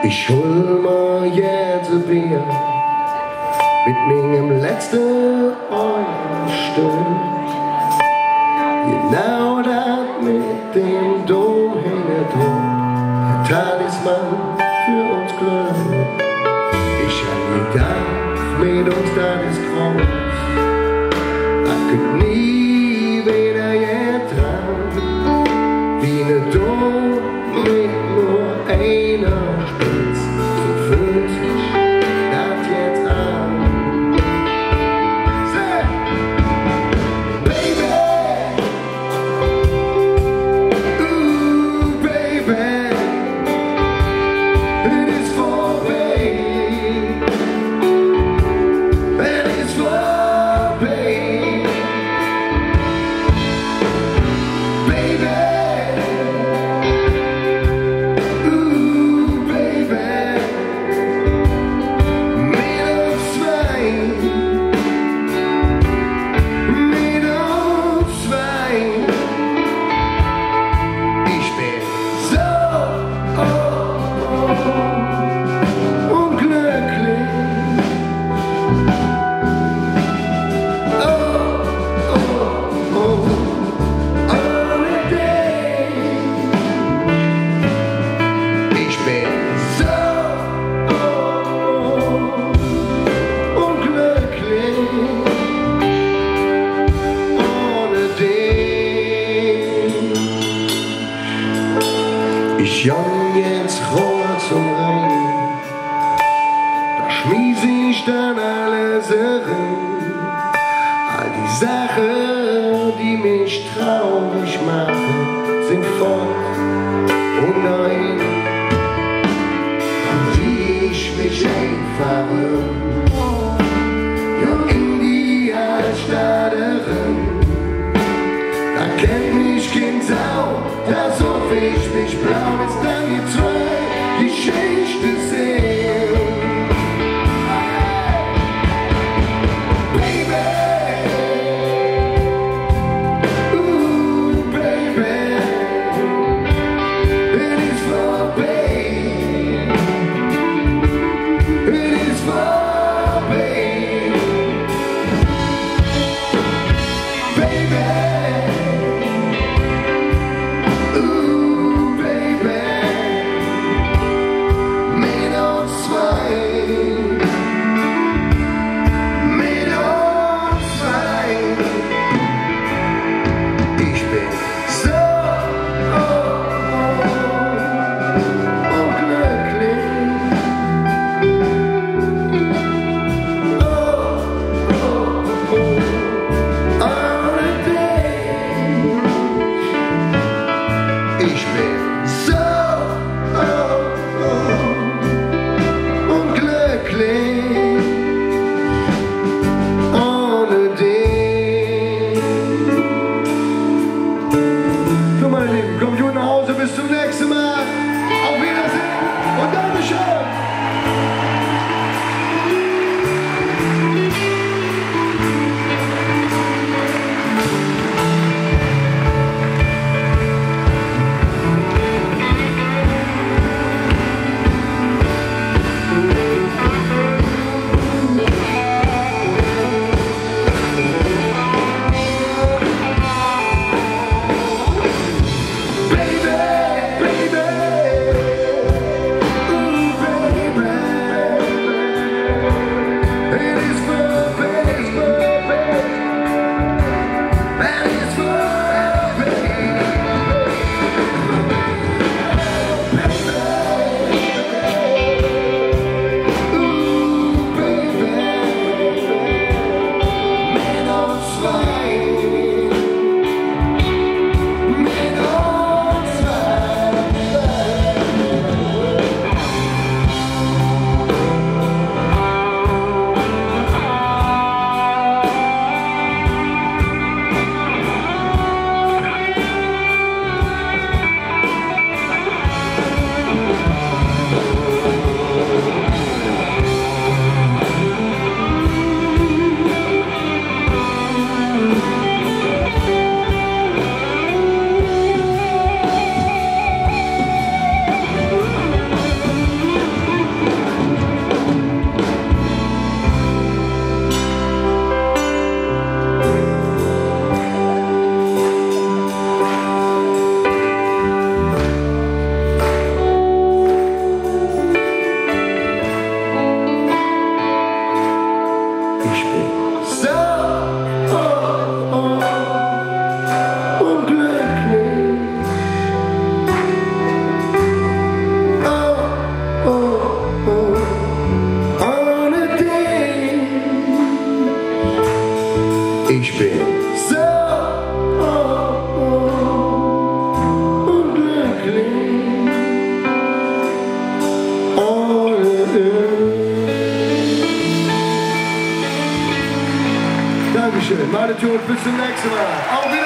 Ich hol mir jetzt ein Bier mit meinem letzten Stück. Genau das mit dem Dom hängt drum, der Talisman für uns Glück. Ich hab gedacht, mit uns das ist groß, das könnt nie wieder getan, wie ne Dom mit nur einer Spitz, so fühlt sich das jetzt an. Say, baby, ooh baby, it is vorbei, it is vorbei, baby. Ich jong jetzt Rohr zum Rhein, da schmies ich dann alles rein. All die Sachen, die mich traurig machen, sind fort und nein. Dann zieh ich mich einfach ja in die Altstadt rein. Da kennt mich kein Sau, da such ich mich blau, bis dann die zwei Geschichte sehen. Baby, ooh baby, gut, bis zum nächsten Mal. Auf Wiedersehen.